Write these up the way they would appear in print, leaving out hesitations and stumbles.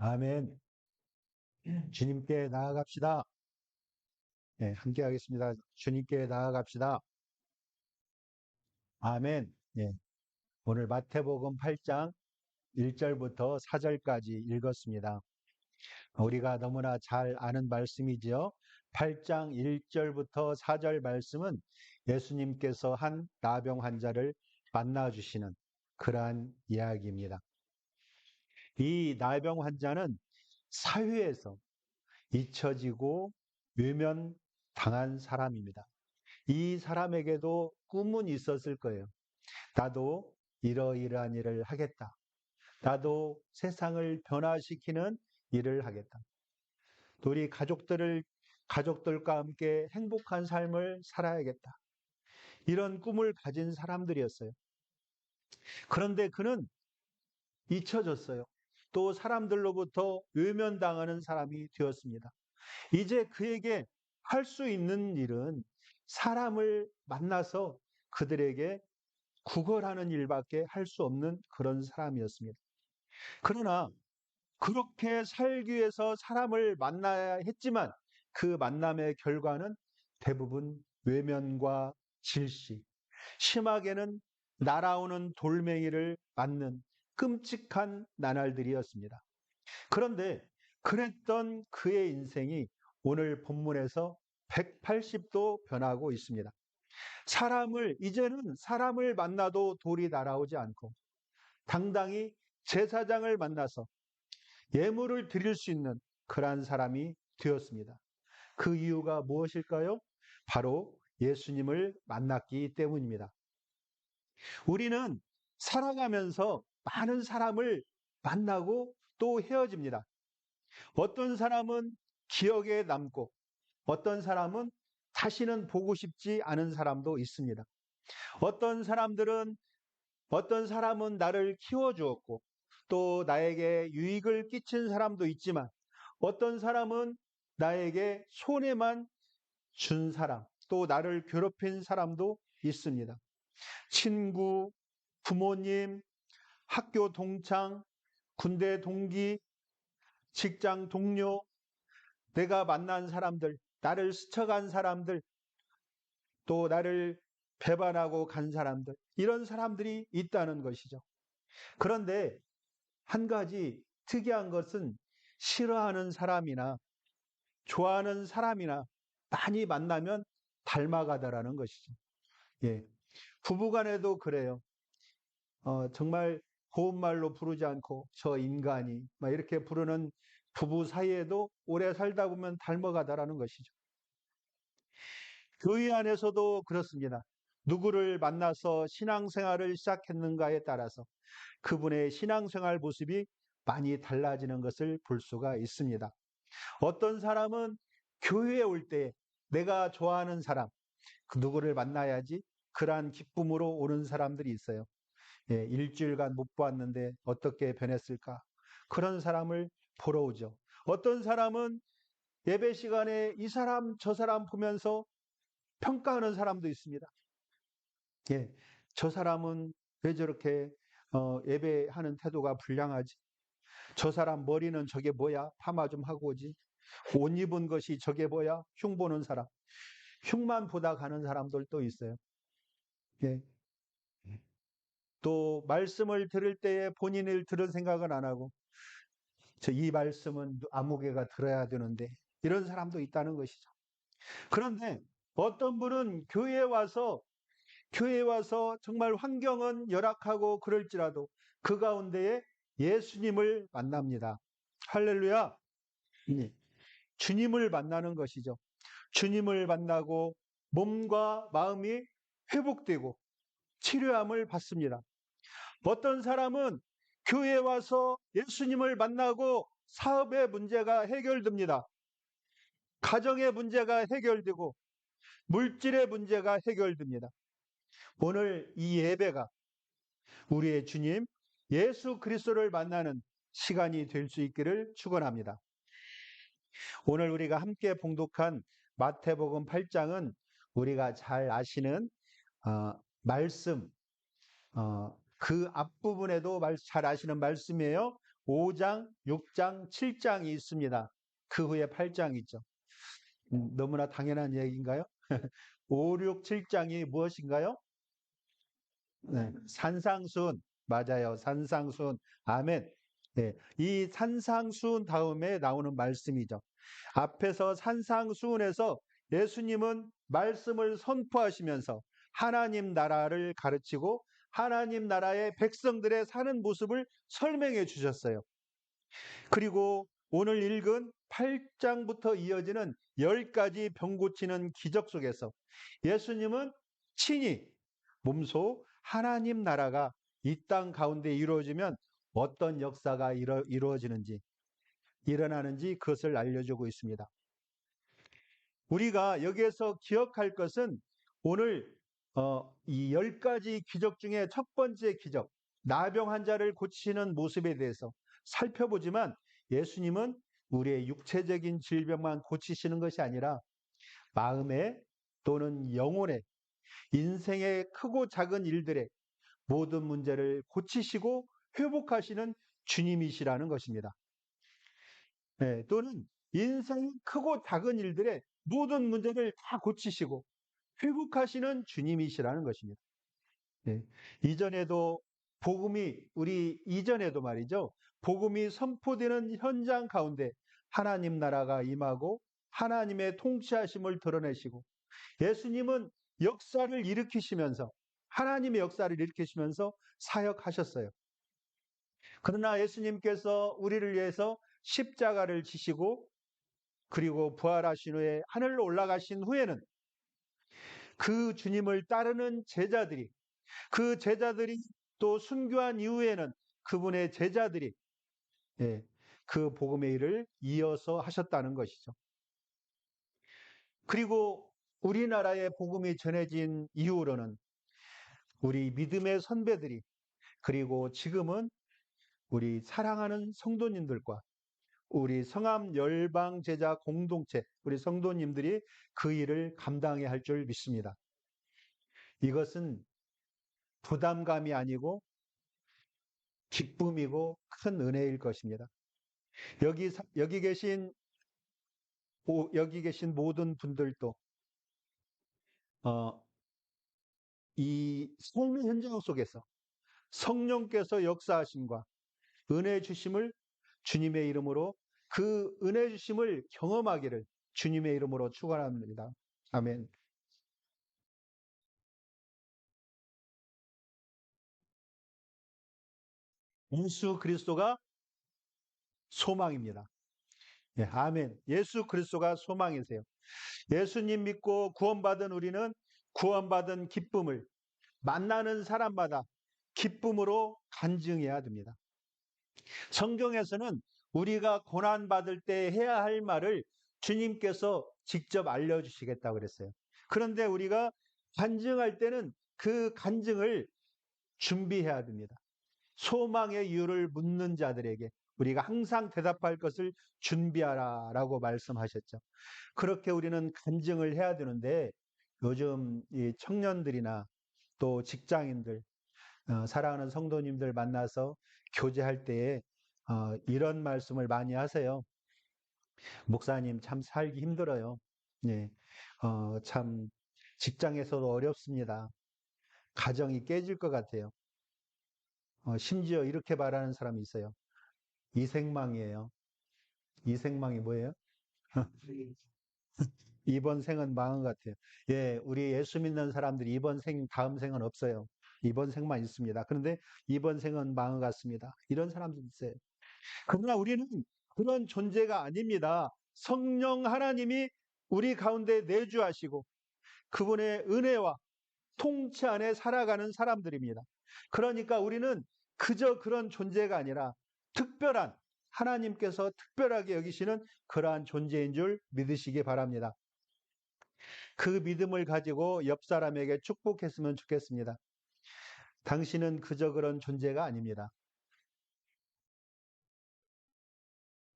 아멘. 주님께 나아갑시다. 네, 함께 하겠습니다. 주님께 나아갑시다. 아멘. 예, 오늘 마태복음 8장 1절부터 4절까지 읽었습니다. 우리가 너무나 잘 아는 말씀이지요. 8장 1절부터 4절 말씀은 예수님께서 한 나병 환자를 만나주시는 그러한 이야기입니다. 이 나병 환자는 사회에서 잊혀지고 외면당한 사람입니다. 이 사람에게도 꿈은 있었을 거예요. 나도 이러이러한 일을 하겠다. 나도 세상을 변화시키는 일을 하겠다. 또 우리 가족들과 함께 행복한 삶을 살아야겠다. 이런 꿈을 가진 사람들이었어요. 그런데 그는 잊혀졌어요. 또 사람들로부터 외면당하는 사람이 되었습니다. 이제 그에게 할 수 있는 일은 사람을 만나서 그들에게 구걸하는 일밖에 할 수 없는 그런 사람이었습니다. 그러나 그렇게 살기 위해서 사람을 만나야 했지만 그 만남의 결과는 대부분 외면과 질시, 심하게는 날아오는 돌멩이를 맞는 끔찍한 나날들이었습니다. 그런데 그랬던 그의 인생이 오늘 본문에서 180도 변하고 있습니다. 이제는 사람을 만나도 돌이 날아오지 않고 당당히 제사장을 만나서 예물을 드릴 수 있는 그러한 사람이 되었습니다. 그 이유가 무엇일까요? 바로 예수님을 만났기 때문입니다. 우리는 살아가면서 많은 사람을 만나고 또 헤어집니다. 어떤 사람은 기억에 남고 어떤 사람은 다시는 보고 싶지 않은 사람도 있습니다. 어떤 사람은 나를 키워주었고 또 나에게 유익을 끼친 사람도 있지만 어떤 사람은 나에게 손해만 준 사람, 또 나를 괴롭힌 사람도 있습니다. 친구, 부모님, 학교 동창, 군대 동기, 직장 동료, 내가 만난 사람들, 나를 스쳐간 사람들, 또 나를 배반하고 간 사람들, 이런 사람들이 있다는 것이죠. 그런데 한 가지 특이한 것은 싫어하는 사람이나 좋아하는 사람이나 많이 만나면 닮아가다라는 것이죠. 예. 부부간에도 그래요. 정말 고운 말로 부르지 않고 저 인간이 막 이렇게 부르는 부부 사이에도 오래 살다 보면 닮아가다라는 것이죠. 교회 안에서도 그렇습니다. 누구를 만나서 신앙생활을 시작했는가에 따라서 그분의 신앙생활 모습이 많이 달라지는 것을 볼 수가 있습니다. 어떤 사람은 교회에 올 때 내가 좋아하는 사람, 그 누구를 만나야지 그러한 기쁨으로 오는 사람들이 있어요. 예, 일주일간 못 보았는데 어떻게 변했을까? 그런 사람을 보러 오죠. 어떤 사람은 예배 시간에 이 사람 저 사람 보면서 평가하는 사람도 있습니다. 예, 저 사람은 왜 저렇게 예배하는 태도가 불량하지? 저 사람 머리는 저게 뭐야? 파마 좀 하고 오지. 옷 입은 것이 저게 뭐야? 흉 보는 사람. 흉만 보다 가는 사람들도 있어요. 예. 또 말씀을 들을 때에 본인을 들은 생각은 안 하고 이 말씀은 아무개가 들어야 되는데 이런 사람도 있다는 것이죠. 그런데 어떤 분은 교회에 와서 정말 환경은 열악하고 그럴지라도 그 가운데에 예수님을 만납니다. 할렐루야. 예. 주님을 만나는 것이죠. 주님을 만나고 몸과 마음이 회복되고 치료함을 받습니다. 어떤 사람은 교회에 와서 예수님을 만나고 사업의 문제가 해결됩니다. 가정의 문제가 해결되고 물질의 문제가 해결됩니다. 오늘 이 예배가 우리의 주님 예수 그리스도를 만나는 시간이 될 수 있기를 축원합니다. 오늘 우리가 함께 봉독한 마태복음 8장은 우리가 잘 아시는 말씀, 그 앞부분에도 잘 아시는 말씀이에요. 5장, 6장, 7장이 있습니다. 그 후에 8장이 있죠. 너무나 당연한 얘기인가요? 5, 6, 7장이 무엇인가요? 네, 산상수훈. 맞아요. 산상수훈. 아멘. 네, 이 산상수훈 다음에 나오는 말씀이죠. 앞에서 산상수훈에서 예수님은 말씀을 선포하시면서 하나님 나라를 가르치고 하나님 나라의 백성들의 사는 모습을 설명해 주셨어요. 그리고 오늘 읽은 8장부터 이어지는 10가지 병 고치는 기적 속에서 예수님은 친히 몸소 하나님 나라가 이 땅 가운데 이루어지면 어떤 역사가 이루어지는지 일어나는지 그것을 알려주고 있습니다. 우리가 여기에서 기억할 것은 오늘 이 10가지 기적 중에 첫 번째 기적, 나병 환자를 고치시는 모습에 대해서 살펴보지만 예수님은 우리의 육체적인 질병만 고치시는 것이 아니라 마음에 또는 영혼에 인생의 크고 작은 일들의 모든 문제를 고치시고 회복하시는 주님이시라는 것입니다. 네, 또는 인생 크고 작은 일들의 모든 문제를 다 고치시고 회복하시는 주님이시라는 것입니다. 네, 이전에도 우리 이전에도 말이죠. 복음이 선포되는 현장 가운데 하나님 나라가 임하고 하나님의 통치하심을 드러내시고 예수님은 역사를 일으키시면서 하나님의 역사를 일으키시면서 사역하셨어요. 그러나 예수님께서 우리를 위해서 십자가를 지시고 그리고 부활하신 후에 하늘로 올라가신 후에는 그 주님을 따르는 제자들이 그 제자들이 또 순교한 이후에는 그분의 제자들이 예, 그 복음의 일을 이어서 하셨다는 것이죠. 그리고 우리나라의 복음이 전해진 이후로는 우리 믿음의 선배들이 그리고 지금은 우리 사랑하는 성도님들과 우리 성암 열방 제자 공동체 우리 성도님들이 그 일을 감당해야 할 줄 믿습니다. 이것은 부담감이 아니고 기쁨이고 큰 은혜일 것입니다. 여기 계신 모든 분들도 어, 이 삶의 현장 속에서 성령께서 역사하심과 은혜 주심을 주님의 이름으로 그 은혜 주심을 경험하기를 주님의 이름으로 축원합니다. 아멘. 예수 그리스도가 소망입니다. 예, 아멘. 예수 그리스도가 소망이세요. 예수님 믿고 구원받은 우리는 구원받은 기쁨을 만나는 사람마다 기쁨으로 간증해야 됩니다. 성경에서는 우리가 고난받을 때 해야 할 말을 주님께서 직접 알려주시겠다고 그랬어요. 그런데 우리가 간증할 때는 그 간증을 준비해야 됩니다. 소망의 이유를 묻는 자들에게 우리가 항상 대답할 것을 준비하라라고 말씀하셨죠. 그렇게 우리는 간증을 해야 되는데 요즘 이 청년들이나 또 직장인들, 사랑하는 성도님들 만나서 교제할 때에 이런 말씀을 많이 하세요. 목사님 참 살기 힘들어요. 예, 참 직장에서도 어렵습니다. 가정이 깨질 것 같아요. 심지어 이렇게 말하는 사람이 있어요. 이생망이에요. 이생망이 뭐예요? 이번 생은 망한 것 같아요. 예, 우리 예수 믿는 사람들이 이번 생, 다음 생은 없어요. 이번 생만 있습니다. 그런데 이번 생은 망한 것 같습니다. 이런 사람들 있어요. 그러나 우리는 그런 존재가 아닙니다. 성령 하나님이 우리 가운데 내주하시고 그분의 은혜와 통치 안에 살아가는 사람들입니다. 그러니까 우리는 그저 그런 존재가 아니라 특별한 하나님께서 특별하게 여기시는 그러한 존재인 줄 믿으시기 바랍니다. 그 믿음을 가지고 옆 사람에게 축복했으면 좋겠습니다. 당신은 그저 그런 존재가 아닙니다.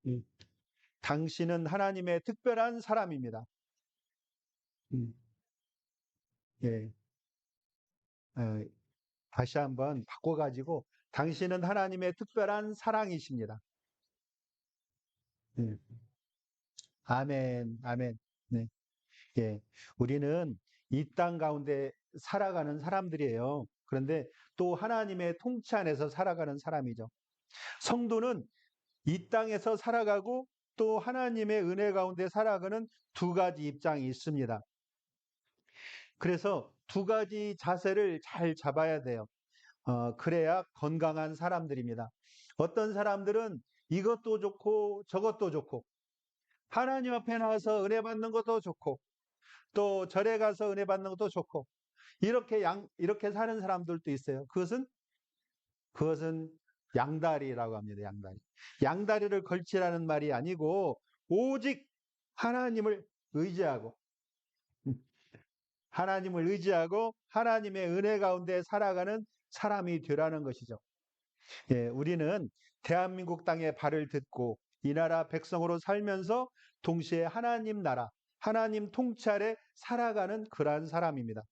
음. 당신은 하나님의 특별한 사람입니다. 음. 예. 어, 다시 한번 바꿔가지고 당신은 하나님의 특별한 사랑이십니다. 네. 아멘, 아멘. 네. 예. 우리는 이 땅 가운데 살아가는 사람들이에요. 그런데 또 하나님의 통치 안에서 살아가는 사람이죠. 성도는 이 땅에서 살아가고 또 하나님의 은혜 가운데 살아가는 두 가지 입장이 있습니다. 그래서 두 가지 자세를 잘 잡아야 돼요. 그래야 건강한 사람들입니다. 어떤 사람들은 이것도 좋고 저것도 좋고 하나님 앞에 나와서 은혜 받는 것도 좋고 또 절에 가서 은혜 받는 것도 좋고 이렇게 사는 사람들도 있어요. 그것은 양다리라고 합니다. 양다리. 양다리를 걸치라는 말이 아니고 오직 하나님을 의지하고 하나님을 의지하고 하나님의 은혜 가운데 살아가는 사람이 되라는 것이죠. 예, 우리는 대한민국 땅에 발을 딛고 이 나라 백성으로 살면서 동시에 하나님 나라, 하나님 통치 아래 살아가는 그러한 사람입니다.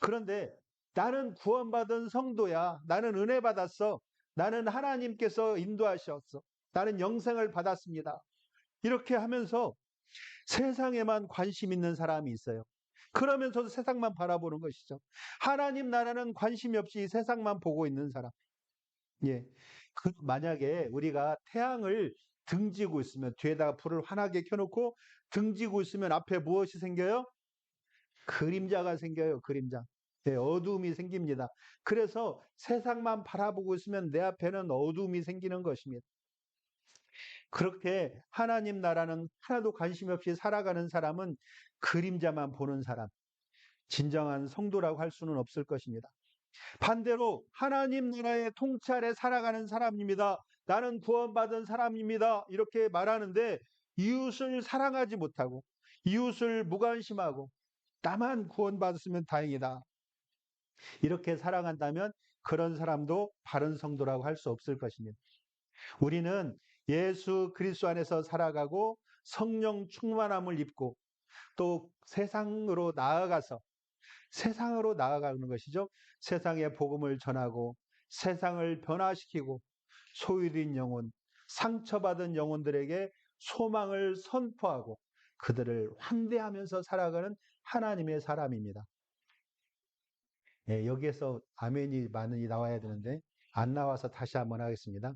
그런데 나는 구원받은 성도야. 나는 은혜 받았어. 나는 하나님께서 인도하셨어. 나는 영생을 받았습니다. 이렇게 하면서 세상에만 관심 있는 사람이 있어요. 그러면서도 세상만 바라보는 것이죠. 하나님 나라는 관심이 없이 세상만 보고 있는 사람. 예. 만약에 우리가 태양을 등지고 있으면 뒤에다가 불을 환하게 켜놓고 등지고 있으면 앞에 무엇이 생겨요? 그림자가 생겨요. 그림자. 네, 어두움이 생깁니다. 그래서 세상만 바라보고 있으면 내 앞에는 어두움이 생기는 것입니다. 그렇게 하나님 나라는 하나도 관심 없이 살아가는 사람은 그림자만 보는 사람, 진정한 성도라고 할 수는 없을 것입니다. 반대로 하나님 나라의 통치 아래 살아가는 사람입니다. 나는 구원받은 사람입니다. 이렇게 말하는데 이웃을 사랑하지 못하고 이웃을 무관심하고 나만 구원받았으면 다행이다. 이렇게 살아간다면 그런 사람도 바른 성도라고 할 수 없을 것입니다. 우리는 예수 그리스도 안에서 살아가고 성령 충만함을 입고 또 세상으로 나아가는 것이죠. 세상에 복음을 전하고 세상을 변화시키고 소유된 영혼, 상처받은 영혼들에게 소망을 선포하고 그들을 환대하면서 살아가는 하나님의 사람입니다. 예, 여기에서 아멘이 많이 나와야 되는데 안 나와서 다시 한번 하겠습니다.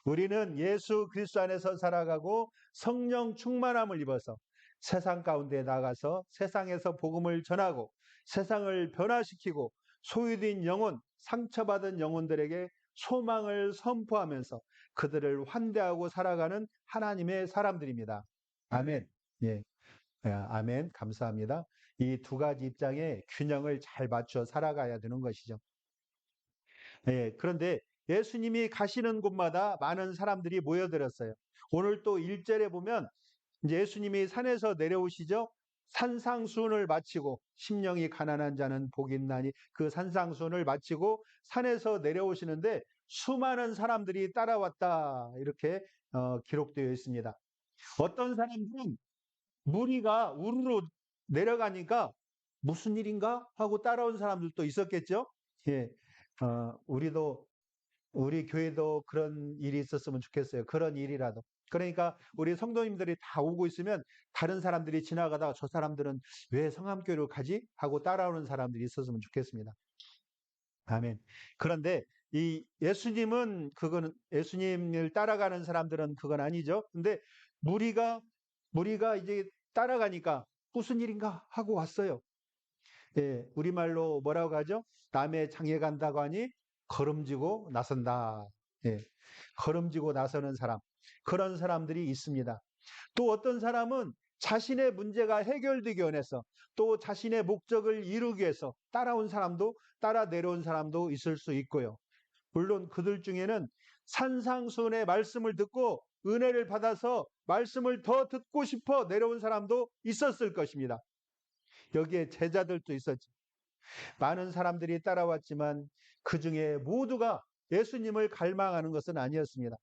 우리는 예수 그리스도 안에서 살아가고 성령 충만함을 입어서 세상 가운데 나가서 세상에서 복음을 전하고 세상을 변화시키고 소유된 영혼, 상처받은 영혼들에게 소망을 선포하면서 그들을 환대하고 살아가는 하나님의 사람들입니다. 아멘. 예. 아멘. 감사합니다. 이 두 가지 입장의 균형을 잘 맞춰 살아가야 되는 것이죠. 예, 그런데 예수님이 가시는 곳마다 많은 사람들이 모여들었어요. 오늘 또 1절에 보면 이제 예수님이 산에서 내려오시죠. 산상수훈을 마치고 심령이 가난한 자는 복이 있나니 그 산상수훈을 마치고 산에서 내려오시는데 수많은 사람들이 따라왔다 이렇게 기록되어 있습니다. 어떤 사람들은 무리가 우르르 내려가니까 무슨 일인가 하고 따라온 사람들도 있었겠죠. 예, 우리 교회도 그런 일이 있었으면 좋겠어요. 그런 일이라도. 그러니까 우리 성도님들이 다 오고 있으면 다른 사람들이 지나가다가 저 사람들은 왜 성함교회로 가지? 하고 따라오는 사람들이 있었으면 좋겠습니다. 아멘. 그런데 이 예수님을 따라가는 사람들은 그건 아니죠. 근데 무리가 이제 따라가니까 무슨 일인가 하고 왔어요. 예, 우리말로 뭐라고 하죠? 남의 장에 간다고 하니 걸음지고 나선다. 예, 걸음지고 나서는 사람. 그런 사람들이 있습니다. 또 어떤 사람은 자신의 문제가 해결되기 원해서 또 자신의 목적을 이루기 위해서 따라 내려온 사람도 있을 수 있고요. 물론 그들 중에는 산상수훈의 말씀을 듣고 은혜를 받아서 말씀을 더 듣고 싶어 내려온 사람도 있었을 것입니다. 여기에 제자들도 있었죠. 많은 사람들이 따라왔지만 그 중에 모두가 예수님을 갈망하는 것은 아니었습니다.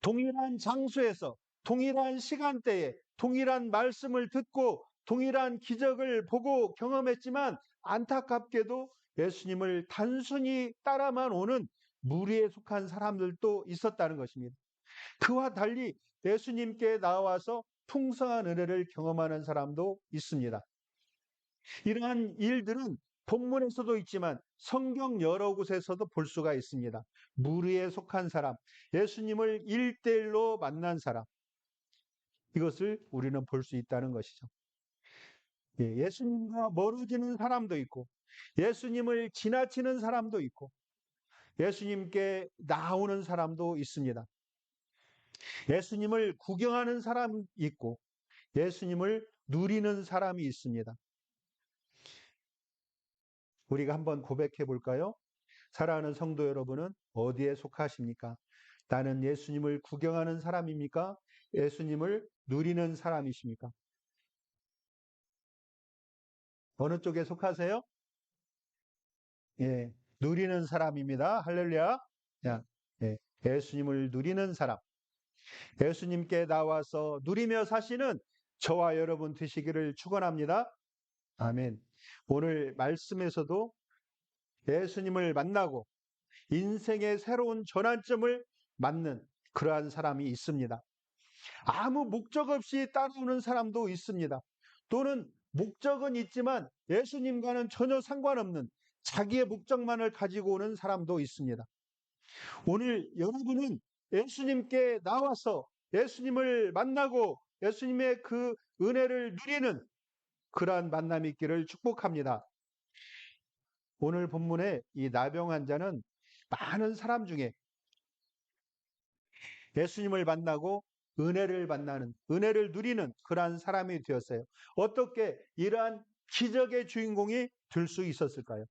동일한 장소에서, 동일한 시간대에, 동일한 말씀을 듣고, 동일한 기적을 보고 경험했지만 안타깝게도 예수님을 단순히 따라만 오는 무리에 속한 사람들도 있었다는 것입니다. 그와 달리 예수님께 나와서 풍성한 은혜를 경험하는 사람도 있습니다. 이러한 일들은 본문에서도 있지만 성경 여러 곳에서도 볼 수가 있습니다. 무리에 속한 사람, 예수님을 일대일로 만난 사람, 이것을 우리는 볼 수 있다는 것이죠. 예수님과 멀어지는 사람도 있고, 예수님을 지나치는 사람도 있고, 예수님께 나오는 사람도 있습니다. 예수님을 구경하는 사람이 있고, 예수님을 누리는 사람이 있습니다. 우리가 한번 고백해 볼까요? 사랑하는 성도 여러분은 어디에 속하십니까? 나는 예수님을 구경하는 사람입니까? 예수님을 누리는 사람이십니까? 어느 쪽에 속하세요? 예, 누리는 사람입니다. 할렐루야. 야, 예, 예수님을 누리는 사람. 예수님께 나와서 누리며 사시는 저와 여러분 되시기를 축원합니다. 아멘. 오늘 말씀에서도 예수님을 만나고 인생의 새로운 전환점을 맞는 그러한 사람이 있습니다. 아무 목적 없이 따라오는 사람도 있습니다. 또는 목적은 있지만 예수님과는 전혀 상관없는 자기의 목적만을 가지고 오는 사람도 있습니다. 오늘 여러분은 예수님께 나와서 예수님을 만나고 예수님의 그 은혜를 누리는 그러한 만남이 있기를 축복합니다. 오늘 본문에 이 나병 환자는 많은 사람 중에 예수님을 만나고 은혜를 만나는, 은혜를 누리는 그러한 사람이 되었어요. 어떻게 이러한 기적의 주인공이 될 수 있었을까요?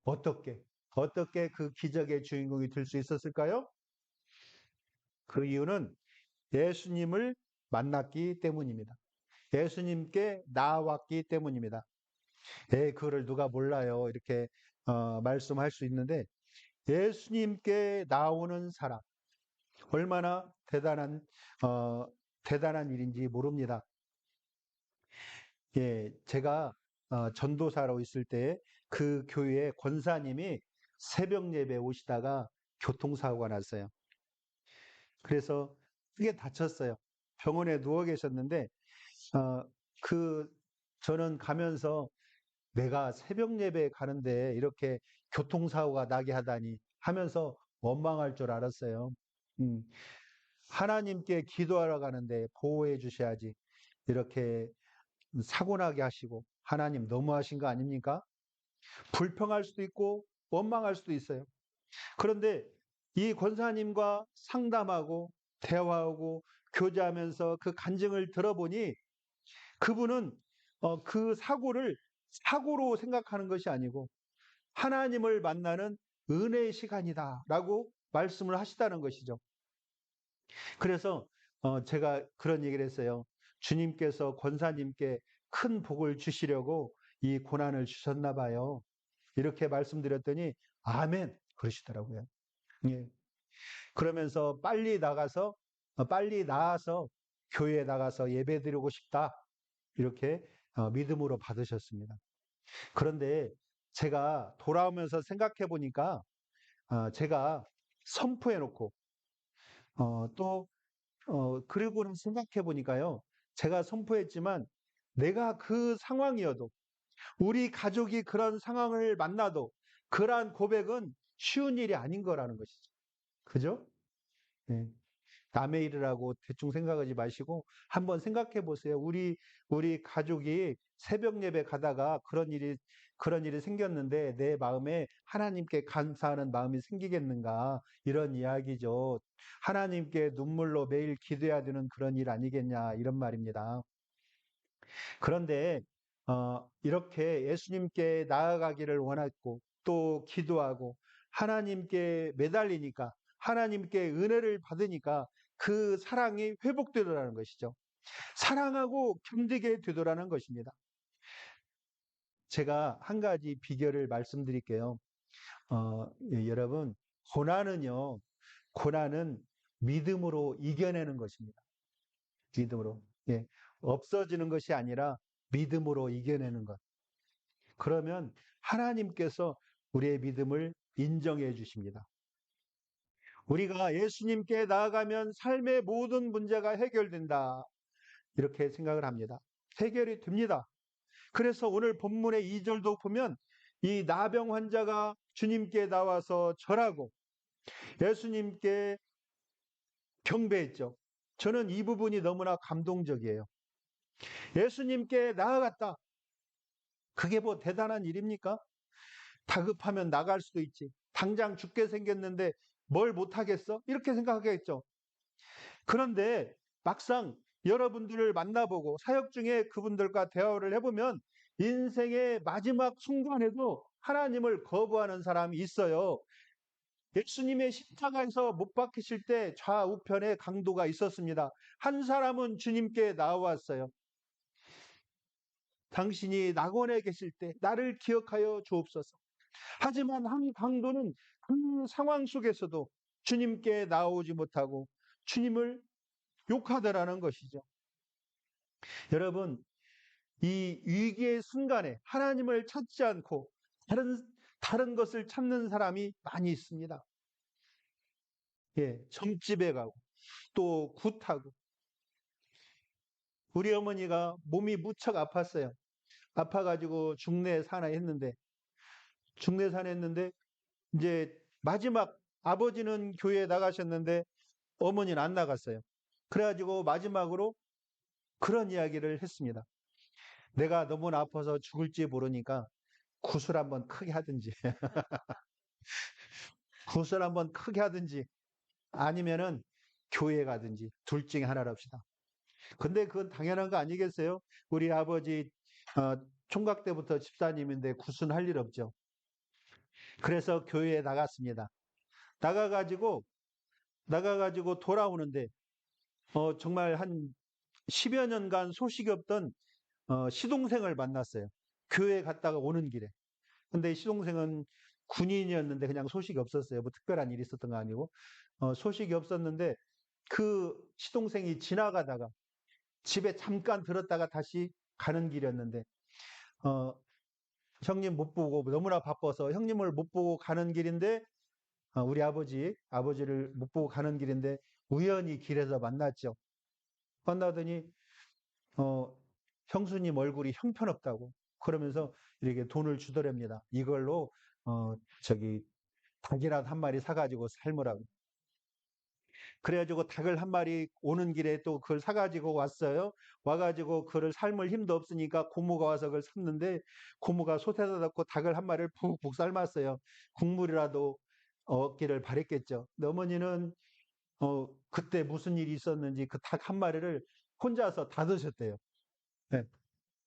어떻게 그 기적의 주인공이 될 수 있었을까요? 그 이유는 예수님을 만났기 때문입니다. 예수님께 나왔기 때문입니다. 그거를 누가 몰라요. 이렇게 말씀할 수 있는데 예수님께 나오는 사람 얼마나 어, 대단한 일인지 모릅니다. 제가 전도사로 있을 때 그 교회에 권사님이 새벽 예배 오시다가 교통사고가 났어요. 그래서 크게 다쳤어요. 병원에 누워 계셨는데 어, 그 저는 가면서 내가 새벽 예배 가는데 이렇게 교통사고가 나게 하다니 하면서 원망할 줄 알았어요. 음, 하나님께 기도하러 가는데 보호해 주셔야지. 이렇게 사고 나게 하시고 하나님 너무하신 거 아닙니까? 불평할 수도 있고 원망할 수도 있어요. 그런데 이 권사님과 상담하고 대화하고 교제하면서 그 간증을 들어보니 그분은 그 사고를 사고로 생각하는 것이 아니고 하나님을 만나는 은혜의 시간이다라고 말씀을 하시다는 것이죠. 그래서 제가 그런 얘기를 했어요. 주님께서 권사님께 큰 복을 주시려고 이 고난을 주셨나 봐요. 이렇게 말씀드렸더니 아멘 그러시더라고요. 예. 그러면서 빨리 나와서 교회에 나가서 예배드리고 싶다. 이렇게 믿음으로 받으셨습니다. 그런데 제가 돌아오면서 생각해 보니까 제가 선포해 놓고 또 그리고는 생각해 보니까요. 제가 선포했지만 내가 그 상황이어도 우리 가족이 그런 상황을 만나도 그러한 고백은 쉬운 일이 아닌 거라는 것이죠. 그죠? 네. 남의 일이라고 대충 생각하지 마시고 한번 생각해 보세요. 우리 가족이 새벽 예배 가다가 그런 일이 생겼는데 내 마음에 하나님께 감사하는 마음이 생기겠는가 이런 이야기죠. 하나님께 눈물로 매일 기도해야 되는 그런 일 아니겠냐 이런 말입니다. 그런데 이렇게 예수님께 나아가기를 원했고 또 기도하고 하나님께 매달리니까 하나님께 은혜를 받으니까 그 사랑이 회복되더라는 것이죠. 사랑하고 견디게 되더라는 것입니다. 제가 한 가지 비결을 말씀드릴게요. 여러분, 고난은 믿음으로 이겨내는 것입니다. 믿음으로. 예, 없어지는 것이 아니라 믿음으로 이겨내는 것. 그러면 하나님께서 우리의 믿음을 인정해 주십니다. 우리가 예수님께 나아가면 삶의 모든 문제가 해결된다. 이렇게 생각을 합니다. 해결이 됩니다. 그래서 오늘 본문의 2절도 보면 이 나병 환자가 주님께 나와서 절하고 예수님께 경배했죠. 저는 이 부분이 너무나 감동적이에요. 예수님께 나아갔다. 그게 뭐 대단한 일입니까? 다급하면 나갈 수도 있지. 당장 죽게 생겼는데 뭘 못하겠어? 이렇게 생각하겠죠. 그런데 막상 여러분들을 만나보고 사역 중에 그분들과 대화를 해보면 인생의 마지막 순간에도 하나님을 거부하는 사람이 있어요. 예수님의 십자가에서 못 박히실 때 좌우편에 강도가 있었습니다. 한 사람은 주님께 나왔어요. 당신이 낙원에 계실 때 나를 기억하여 주옵소서. 하지만 한 강도는 그 상황 속에서도 주님께 나오지 못하고 주님을 욕하더라는 것이죠. 여러분, 이 위기의 순간에 하나님을 찾지 않고 다른 것을 찾는 사람이 많이 있습니다. 예, 점집에 가고 또 굿하고. 우리 어머니가 몸이 무척 아팠어요. 아파가지고 중내산했는데 이제 마지막 아버지는 교회에 나가셨는데 어머니는 안 나갔어요. 그래가지고 마지막으로 그런 이야기를 했습니다. 내가 너무나 아파서 죽을지 모르니까 굿을 한번 크게 하든지 굿을 한번 크게 하든지 아니면은 교회 가든지 둘 중에 하나를 합시다. 근데 그건 당연한 거 아니겠어요? 우리 아버지 총각 때부터 집사님인데 굿은 할 일 없죠. 그래서 교회에 나갔습니다. 나가가지고 돌아오는데 정말 한 10여 년간 소식이 없던 시동생을 만났어요. 교회 갔다가 오는 길에. 근데 시동생은 군인이었는데 그냥 소식이 없었어요. 뭐 특별한 일이 있었던 거 아니고 소식이 없었는데 그 시동생이 지나가다가 집에 잠깐 들었다가 다시 가는 길이었는데 어, 형님 못 보고 너무나 바빠서 형님을 못 보고 가는 길인데 우리 아버지를 못 보고 가는 길인데 우연히 길에서 만났죠. 만나더니 어, 형수님 얼굴이 형편없다고 그러면서 이렇게 돈을 주더랍니다. 이걸로 저기 닭이라도 한 마리 사가지고 삶으라고. 그래가지고 닭을 한 마리 오는 길에 또 그걸 사가지고 왔어요. 와가지고 그를 삶을 힘도 없으니까 고모가 와서 그걸 샀는데 고모가 솥에다 넣고 닭을 한 마리를 푹푹 삶았어요. 국물이라도 얻기를 바랬겠죠. 근데 어머니는 그때 무슨 일이 있었는지 그 닭 한 마리를 혼자서 다 드셨대요. 네.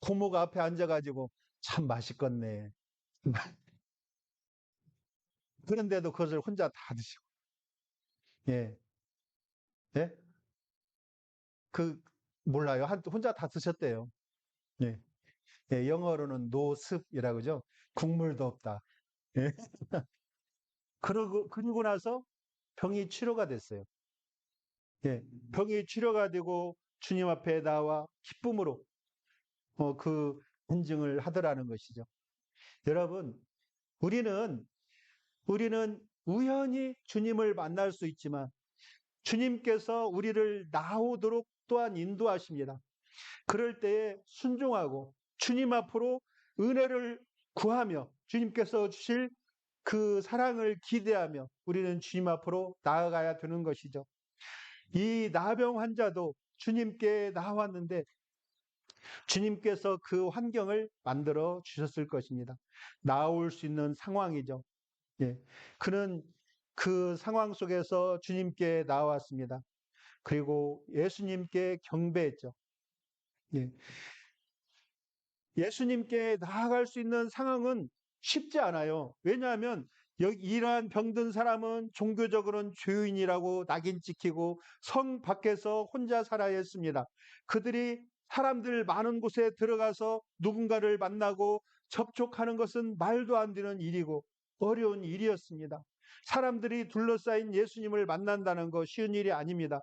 고모가 앞에 앉아가지고 참 맛있겠네. 그런데도 그것을 혼자 다 드시고. 예. 예? 그 몰라요. 혼자 다 드셨대요. 예. 예, 영어로는 노습이라고 그러죠. 국물도 없다. 예. 그러고 나서 병이 치료가 됐어요. 예. 병이 치료가 되고 주님 앞에 나와 기쁨으로 그 인증을 하더라는 것이죠. 여러분, 우리는 우연히 주님을 만날 수 있지만 주님께서 우리를 나오도록 또한 인도하십니다. 그럴 때에 순종하고 주님 앞으로 은혜를 구하며 주님께서 주실 그 사랑을 기대하며 우리는 주님 앞으로 나아가야 되는 것이죠. 이 나병 환자도 주님께 나왔는데 주님께서 그 환경을 만들어 주셨을 것입니다. 나올 수 있는 상황이죠. 예. 그는 그 상황 속에서 주님께 나왔습니다. 그리고 예수님께 경배했죠. 예. 예수님께 나아갈 수 있는 상황은 쉽지 않아요. 왜냐하면 이러한 병든 사람은 종교적으로는 죄인이라고 낙인 찍히고 성 밖에서 혼자 살아야 했습니다. 그들이 사람들 많은 곳에 들어가서 누군가를 만나고 접촉하는 것은 말도 안 되는 일이고 어려운 일이었습니다. 사람들이 둘러싸인 예수님을 만난다는 거 쉬운 일이 아닙니다.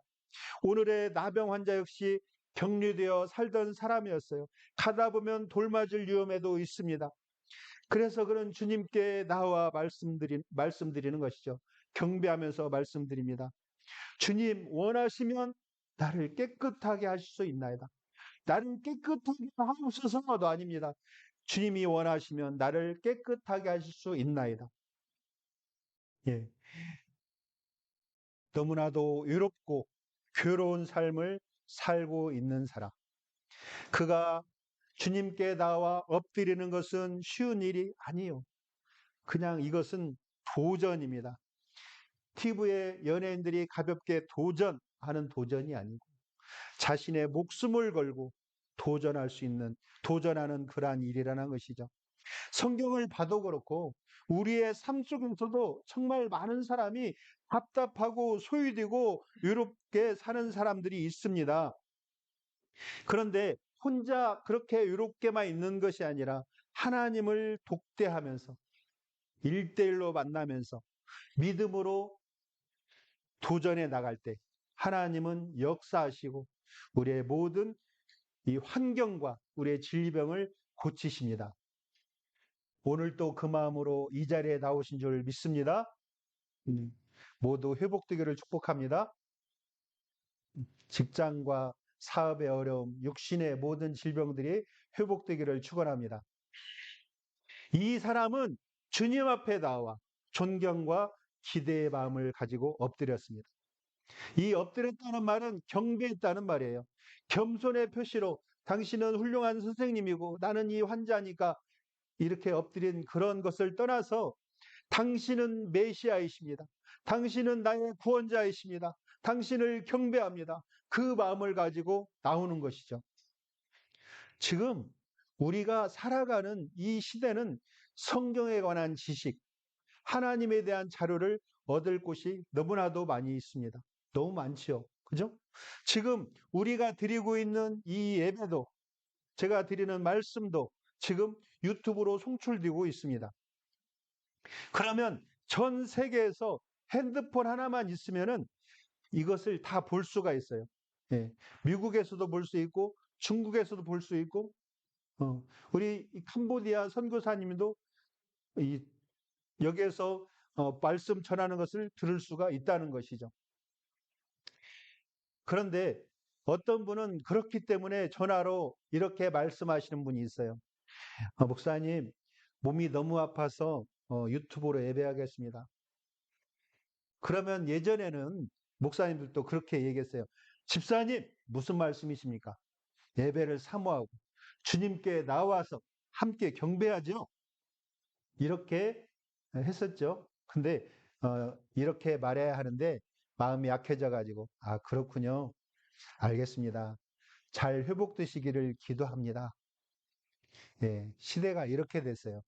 오늘의 나병 환자 역시 격리되어 살던 사람이었어요. 가다 보면 돌 맞을 위험에도 있습니다. 그래서 그런 주님께 나와 말씀드리는 것이죠. 경배하면서 말씀드립니다. 주님 원하시면 나를 깨끗하게 하실 수 있나이다. 나를 깨끗하게 하옵소서도 아닙니다. 주님이 원하시면 나를 깨끗하게 하실 수 있나이다. 예. 너무나도 외롭고 괴로운 삶을 살고 있는 사람. 그가 주님께 나와 엎드리는 것은 쉬운 일이 아니요. 그냥 이것은 도전입니다. TV에 연예인들이 가볍게 도전하는 도전이 아니고 자신의 목숨을 걸고 도전할 수 있는, 도전하는 그러한 일이라는 것이죠. 성경을 봐도 그렇고 우리의 삶 속에서도 정말 많은 사람이 답답하고 소외되고 외롭게 사는 사람들이 있습니다. 그런데 혼자 그렇게 외롭게만 있는 것이 아니라 하나님을 독대하면서 일대일로 만나면서 믿음으로 도전해 나갈 때 하나님은 역사하시고 우리의 모든 이 환경과 우리의 질병을 고치십니다. 오늘 또 그 마음으로 이 자리에 나오신 줄 믿습니다. 모두 회복되기를 축복합니다. 직장과 사업의 어려움, 육신의 모든 질병들이 회복되기를 축원합니다. 이 사람은 주님 앞에 나와 존경과 기대의 마음을 가지고 엎드렸습니다. 이 엎드렸다는 말은 경배했다는 말이에요. 겸손의 표시로 당신은 훌륭한 선생님이고 나는 이 환자니까 이렇게 엎드린 그런 것을 떠나서 당신은 메시아이십니다. 당신은 나의 구원자이십니다. 당신을 경배합니다. 그 마음을 가지고 나오는 것이죠. 지금 우리가 살아가는 이 시대는 성경에 관한 지식, 하나님에 대한 자료를 얻을 곳이 너무나도 많이 있습니다. 너무 많지요. 그죠? 지금 우리가 드리고 있는 이 예배도, 제가 드리는 말씀도 지금 유튜브로 송출되고 있습니다. 그러면 전 세계에서 핸드폰 하나만 있으면은 이것을 다 볼 수가 있어요. 예. 미국에서도 볼 수 있고, 중국에서도 볼 수 있고, 우리 캄보디아 선교사님도 여기에서 말씀 전하는 것을 들을 수가 있다는 것이죠. 그런데 어떤 분은 그렇기 때문에 전화로 이렇게 말씀하시는 분이 있어요. 목사님, 몸이 너무 아파서 유튜브로 예배하겠습니다. 그러면 예전에는 목사님들도 그렇게 얘기했어요. 집사님, 무슨 말씀이십니까? 예배를 사모하고 주님께 나와서 함께 경배하죠. 이렇게 했었죠. 근데 이렇게 말해야 하는데 마음이 약해져 가지고 그렇군요. 알겠습니다. 잘 회복되시기를 기도합니다. 예, 시대가 이렇게 됐어요.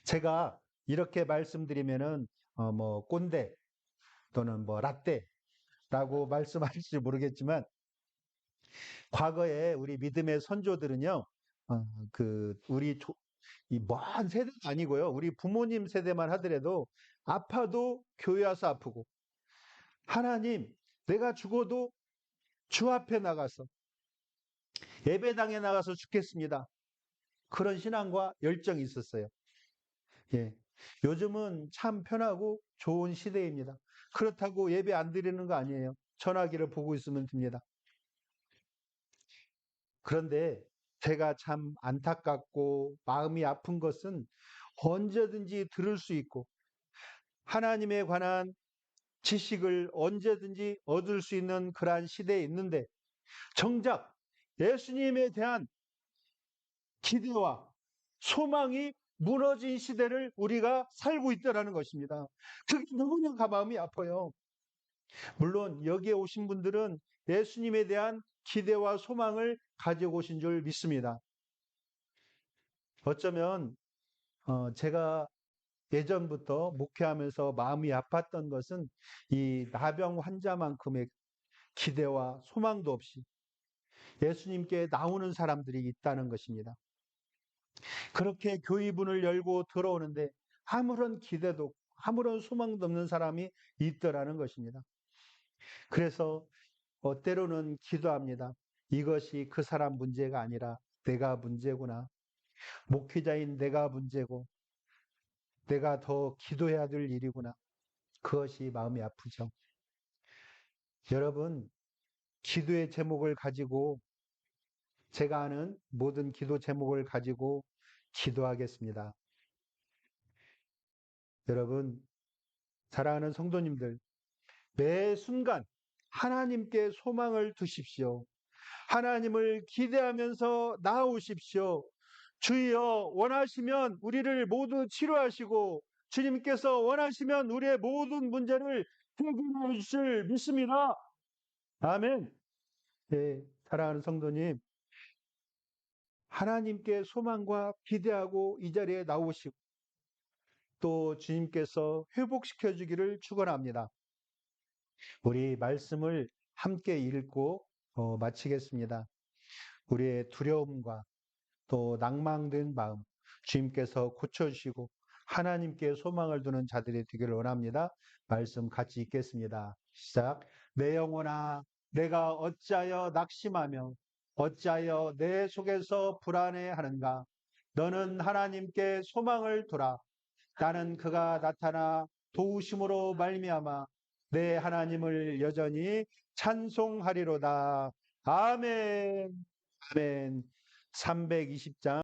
제가 이렇게 말씀드리면은 뭐 꼰대 또는 뭐 라떼라고 말씀하실지 모르겠지만 과거에 우리 믿음의 선조들은요. 우리 이 먼 세대가 아니고요. 우리 부모님 세대만 하더라도 아파도 교회 와서 아프고 하나님 내가 죽어도 주 앞에 나가서 예배당에 나가서 죽겠습니다. 그런 신앙과 열정이 있었어요. 예. 요즘은 참 편하고 좋은 시대입니다. 그렇다고 예배 안 드리는 거 아니에요. 전화기를 보고 있으면 됩니다. 그런데 제가 참 안타깝고 마음이 아픈 것은 언제든지 들을 수 있고 하나님에 관한 지식을 언제든지 얻을 수 있는 그러한 시대에 있는데 정작 예수님에 대한 기대와 소망이 무너진 시대를 우리가 살고 있다는 것입니다. 그게 너무나 마음이 아파요. 물론 여기에 오신 분들은 예수님에 대한 기대와 소망을 가지고 오신 줄 믿습니다. 어쩌면 제가 예전부터 목회하면서 마음이 아팠던 것은 이 나병 환자만큼의 기대와 소망도 없이 예수님께 나오는 사람들이 있다는 것입니다. 그렇게 교회문을 열고 들어오는데 아무런 기대도 아무런 소망도 없는 사람이 있더라는 것입니다. 그래서 때로는 기도합니다. 이것이 그 사람 문제가 아니라 내가 문제구나. 목회자인 내가 문제고 내가 더 기도해야 될 일이구나. 그것이 마음이 아프죠. 여러분, 기도의 제목을 가지고 제가 아는 모든 기도 제목을 가지고 기도하겠습니다. 여러분, 사랑하는 성도님들, 매 순간 하나님께 소망을 두십시오. 하나님을 기대하면서 나아오십시오. 주여 원하시면 우리를 모두 치료하시고 주님께서 원하시면 우리의 모든 문제를 해결해 주실 믿습니다. 아멘. 네, 사랑하는 성도님, 하나님께 소망과 기대하고 이 자리에 나오시고 또 주님께서 회복시켜 주기를 축원합니다. 우리 말씀을 함께 읽고 마치겠습니다. 우리의 두려움과 또 낭망된 마음 주님께서 고쳐주시고 하나님께 소망을 두는 자들이 되기를 원합니다. 말씀 같이 읽겠습니다. 시작. 내 영혼아 내가 어찌하여 낙심하며 어찌하여 내 속에서 불안해하는가. 너는 하나님께 소망을 두라. 나는 그가 나타나 도우심으로 말미암아 내 하나님을 여전히 찬송하리로다. 아멘. 아멘. 320장